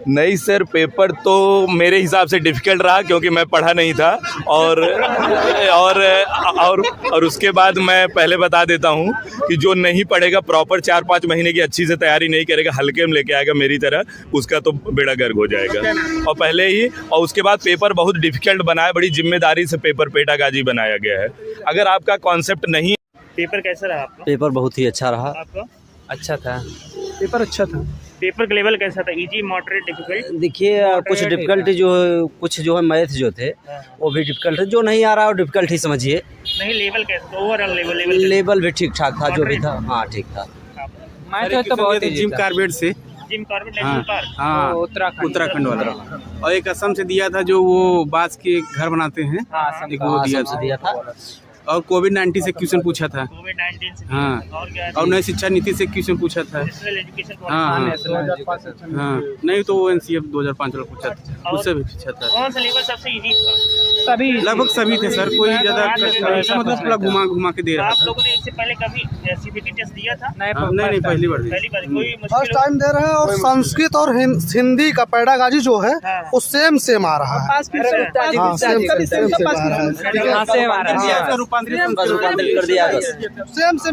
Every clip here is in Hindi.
नहीं सर, पेपर तो मेरे हिसाब से डिफ़िकल्ट रहा क्योंकि मैं पढ़ा नहीं था और उसके बाद मैं पहले बता देता हूँ कि जो नहीं पढ़ेगा, प्रॉपर 4-5 महीने की अच्छी से तैयारी नहीं करेगा, हल्के में लेके आएगा मेरी तरह, उसका तो बेड़ा गर्क हो जाएगा। और पहले ही और उसके बाद पेपर बहुत डिफ़िकल्ट बना है, बड़ी जिम्मेदारी से पेपर पेटागाजी बनाया गया है। अगर आपका कॉन्सेप्ट नहीं। पेपर कैसा रहा आपका? पेपर बहुत ही अच्छा रहा। आपका? अच्छा था। पेपर अच्छा था। पेपर का लेवल कैसा था? Easy, moderate, difficult? देखिए कुछ डिफिकल्टी कुछ जो है मैथ जो थे वो भी डिफिकल्ट है, जो नहीं आ रहा वो डिफिकल्ट ही समझिए। नहीं, लेवल कैसा? ओवरऑल लेवल भी ठीक ठाक था, जो भी था हाँ ठीक था। मैथ तो बहुत जिम कार्बेट से, जिम कॉर्बेट नेशनल पार्क, हाँ उत्तराखंड वाला, और एक असम से दिया था जो वो बांस के घर बनाते हैं, एक वो दिया था। और कोविड-19 से क्वेश्चन पूछा था। कोविड-19 से? हाँ, और नई शिक्षा नीति से क्वेश्चन पूछा था। हाँ, नहीं तो वो NCF 2005 वाला पूछा था, उससे भी पूछा था। कौन सा लेवल सबसे इजी था? सभी लगभग सभी थे सर, कोई ज्यादा मतलब पूरा घुमा के दे रहा था। आप लोगों ने इससे पहले कभी CBT टेस्ट दिया था? नहीं, पहली बार कोई फर्स्ट टाइम दे रहे हैं। और संस्कृत और हिंदी का पेडागाजी जो है वो सेम आ रहा है। Same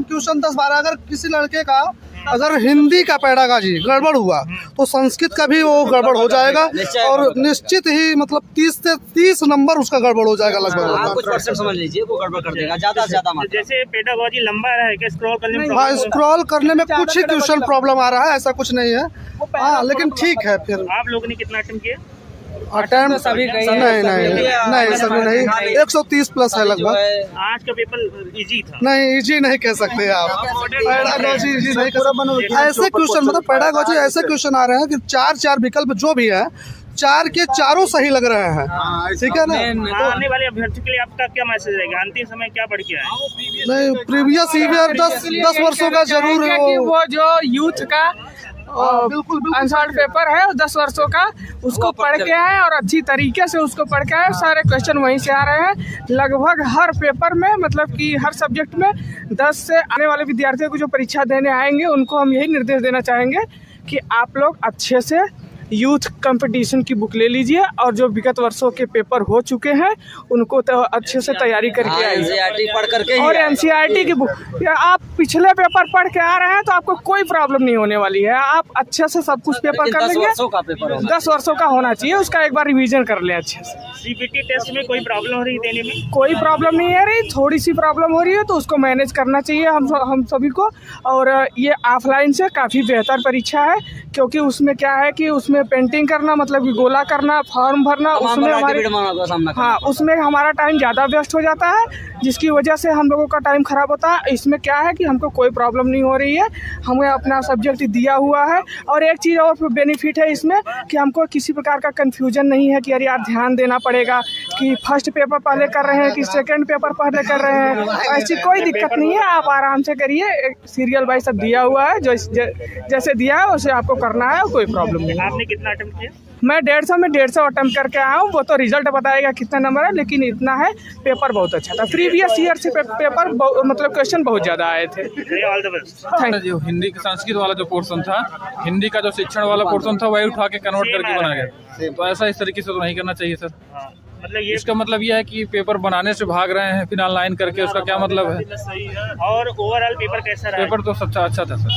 question 10-12। अगर किसी लड़के का अगर हिंदी का पेडागाजी गड़बड़ हुआ तो संस्कृत का भी वो गड़बड़ हो जाएगा, और निश्चित ही मतलब 30 से 30 नंबर उसका गड़बड़ हो जाएगा लगभग। कुछ परसेंट समझ लीजिए वो गड़बड़ कर देगा, ज्यादा से ज्यादा। जैसे पेडागोजी लंबा है कि स्क्रॉल करने में? हाँ, स्क्रॉल करने में कुछ ही क्वेश्चन प्रॉब्लम आ रहा है, ऐसा कुछ नहीं है। हाँ, लेकिन ठीक है। फिर आप लोगों ने कितना अटेम्प्ट किया? अटेम्प्ट सभी नहीं सभी नहीं, 130 प्लस है लगभग। आज का पेपर इजी था? नहीं, इजी नहीं कह सकते आप। पेडागोजी इजी नहीं कह सकते। ऐसे क्वेश्चन मतलब पेडागोजी ऐसे क्वेश्चन आ रहे हैं कि 4 विकल्प जो भी है 4 के 4 सही लग रहे हैं। ठीक है ना? आने वाले अभ्यर्थियों के लिए आपका क्या मैसेज रहेगा? अंतिम समय क्या पढ़ के आए? नहीं, प्रीवियस ईयर 10 वर्षों का जरूर है वो जो यूथ का अनसॉल्व पेपर है 10 वर्षों का, उसको पढ़ के आए और अच्छी तरीके से उसको पढ़ के आए। सारे क्वेश्चन वहीं से आ रहे हैं लगभग हर पेपर में, मतलब कि हर सब्जेक्ट में 10 से आने वाले विद्यार्थियों को जो परीक्षा देने आएंगे उनको हम यही निर्देश देना चाहेंगे कि आप लोग अच्छे से यूथ कंपटीशन की बुक ले लीजिए, और जो विगत वर्षों के पेपर हो चुके हैं उनको तो अच्छे से तैयारी करके आइए। पढ़ करके और NCERT की बुक, आप पिछले पेपर पढ़ के आ रहे हैं तो आपको कोई प्रॉब्लम नहीं होने वाली है। आप अच्छे से सब कुछ पेपर कर लेंगे। 10 वर्षों का होना चाहिए, उसका एक बार रिवीजन कर लें अच्छे से। CBT टेस्ट में कोई प्रॉब्लम हो रही है देने में? कोई प्रॉब्लम नहीं है रही, थोड़ी सी प्रॉब्लम हो रही है तो उसको मैनेज करना चाहिए हम सभी को। और ये ऑफलाइन से काफ़ी बेहतर परीक्षा है, क्योंकि उसमें क्या है कि उसमें पेंटिंग करना, मतलब कि गोला करना, फॉर्म भरना, उसमें हमारा टाइम ज़्यादा वेस्ट हो जाता है, जिसकी वजह से हम लोगों का टाइम ख़राब होता है। इसमें क्या है कि हमको कोई प्रॉब्लम नहीं हो रही है, हमें अपना सब्जेक्ट दिया हुआ है। और एक चीज़ और बेनिफिट है इसमें कि हमको किसी प्रकार का कन्फ्यूजन नहीं है कि अरे यार ध्यान देना पड़ेगा कि फर्स्ट पेपर पहले कर रहे हैं कि सेकेंड पेपर पहले कर रहे हैं, ऐसी कोई दिक्कत नहीं है। आप आराम से करिए, सीरियल वाइज सब दिया हुआ है, जो जैसे दिया है उसे आपको करना है, कोई प्रॉब्लम नहीं। आपने कितना अटेम्प्ट किया? मैं 150 में 150 अटेम्प्ट करके आया हूँ। वो तो रिजल्ट बताएगा कितना नंबर है, लेकिन इतना है, पेपर बहुत अच्छा था। प्रीवियस ईयर से पेपर मतलब क्वेश्चन बहुत ज़्यादा आए थे। All the best. जो हिंदी संस्कृत वाला जो पोर्शन था, हिंदी का जो शिक्षण वाला पोर्शन था, वही उठा के कन्वर्ट करके बना गया। तो ऐसा इस तरीके से तो नहीं करना चाहिए सर। मतलब ये इसका मतलब यह है कि पेपर बनाने से भाग रहे हैं फिर ऑनलाइन करके, उसका क्या मतलब है? और ओवरऑल पेपर कैसा रहा? पेपर तो सबसे अच्छा था सर।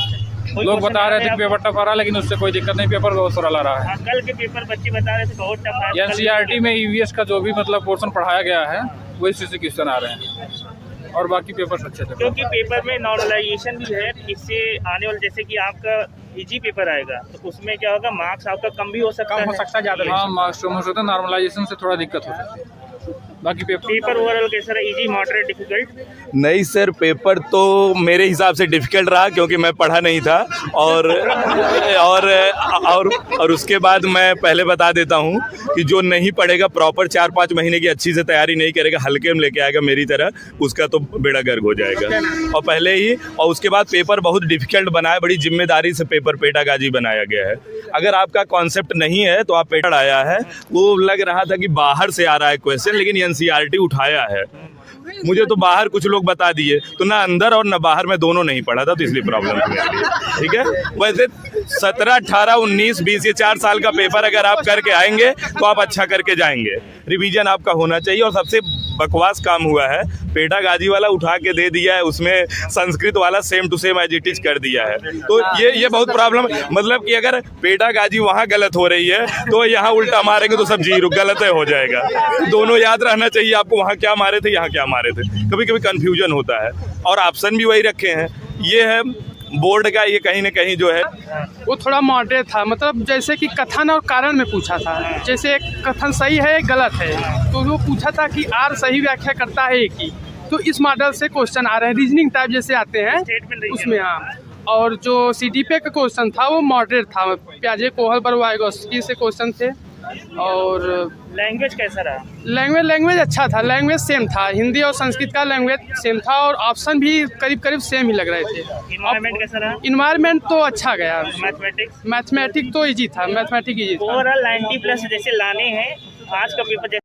लोग बता रहे थे कि पेपर टफ आ रहा है, लेकिन उससे कोई दिक्कत नहीं, पेपर बहुत सरल आ रहा है। कल के पेपर बच्चे बता रहे थे बहुत टफ है। NCERT में EVS का जो भी मतलब पोर्शन पढ़ाया गया है वही से क्वेश्चन आ रहे हैं, और बाकी पेपर अच्छे थे। क्योंकि पेपर में नॉर्मलाइजेशन भी है, इससे आने वाले जैसे कि आपका इजी पेपर आएगा तो उसमें क्या होगा, मार्क्स आपका कम भी हो सकता है, ज़्यादा। हाँ, मार्क्स कम हो सकता है, नॉर्मलाइजेशन से थोड़ा दिक्कत हो सकती है। बाकी पेपर ओवरऑल कैसा रहा? Easy, moderate, difficult? नहीं सर, पेपर तो मेरे हिसाब से डिफ़िकल्ट रहा क्योंकि मैं पढ़ा नहीं था और उसके बाद मैं पहले बता देता हूँ कि जो नहीं पढ़ेगा, प्रॉपर 4-5 महीने की अच्छी से तैयारी नहीं करेगा, हल्के में लेके आएगा मेरी तरह, उसका तो बेड़ा गर्क हो जाएगा। और पहले ही और उसके बाद पेपर बहुत डिफ़िकल्ट बना है, बड़ी जिम्मेदारी से पेपर पेटागाजी बनाया गया है। अगर आपका कॉन्सेप्ट नहीं है तो आप पेपर आया है, वो लग रहा था कि बाहर से आ रहा है क्वेश्चन, लेकिन NCERT उठाया है। मुझे तो बाहर कुछ लोग बता दिए, तो ना अंदर और ना बाहर, मैं दोनों नहीं पढ़ा था, तो इसलिए प्रॉब्लम थी मेरे लिए। ठीक है, वैसे 17, 18, 19, 20 ये 4 साल का पेपर अगर आप करके आएंगे तो आप अच्छा करके जाएंगे। रिवीजन आपका होना चाहिए। और सबसे बकवास काम हुआ है, पेटा गाजी वाला उठा के दे दिया है, उसमें संस्कृत वाला same to same as it is कर दिया है। तो ये बहुत प्रॉब्लम, मतलब कि अगर पेटा गाजी वहाँ गलत हो रही है तो यहाँ उल्टा मारेंगे तो सब जीरो गलत हो जाएगा। दोनों याद रहना चाहिए आपको, वहाँ क्या मारे थे, यहाँ क्या मारे थे। कभी कभी कंफ्यूजन होता है। और ऑप्शन भी वही रखे हैं। ये है बोर्ड का, ये कहीं ना कहीं जो है वो थोड़ा मॉडरेट था, मतलब जैसे कि कथन और कारण में पूछा था। जैसे एक कथन सही है, एक गलत है, तो वो पूछा था कि आर सही व्याख्या करता है एक ही। तो इस मॉडल से क्वेश्चन आ रहे हैं, रीजनिंग टाइप जैसे आते हैं उसमें। हाँ, और जो CDP का क्वेश्चन था वो मॉडरेट था, प्याजे कोहल बरवाएगोस्की से क्वेश्चन थे। और लैंग्वेज कैसा रहा? लैंग्वेज अच्छा था, लैंग्वेज सेम था, हिंदी और संस्कृत का लैंग्वेज सेम था, और ऑप्शन भी करीब करीब सेम ही लग रहे थे। इन्वायरमेंट कैसा रहा? इन्वायरमेंट तो अच्छा गया। मैथमेटिक्स मैथमेटिक्स तो इजी था, मैथमेटिक्स इजी था। ओवरऑल 90+ जैसे लाने हैं आज का पेपर।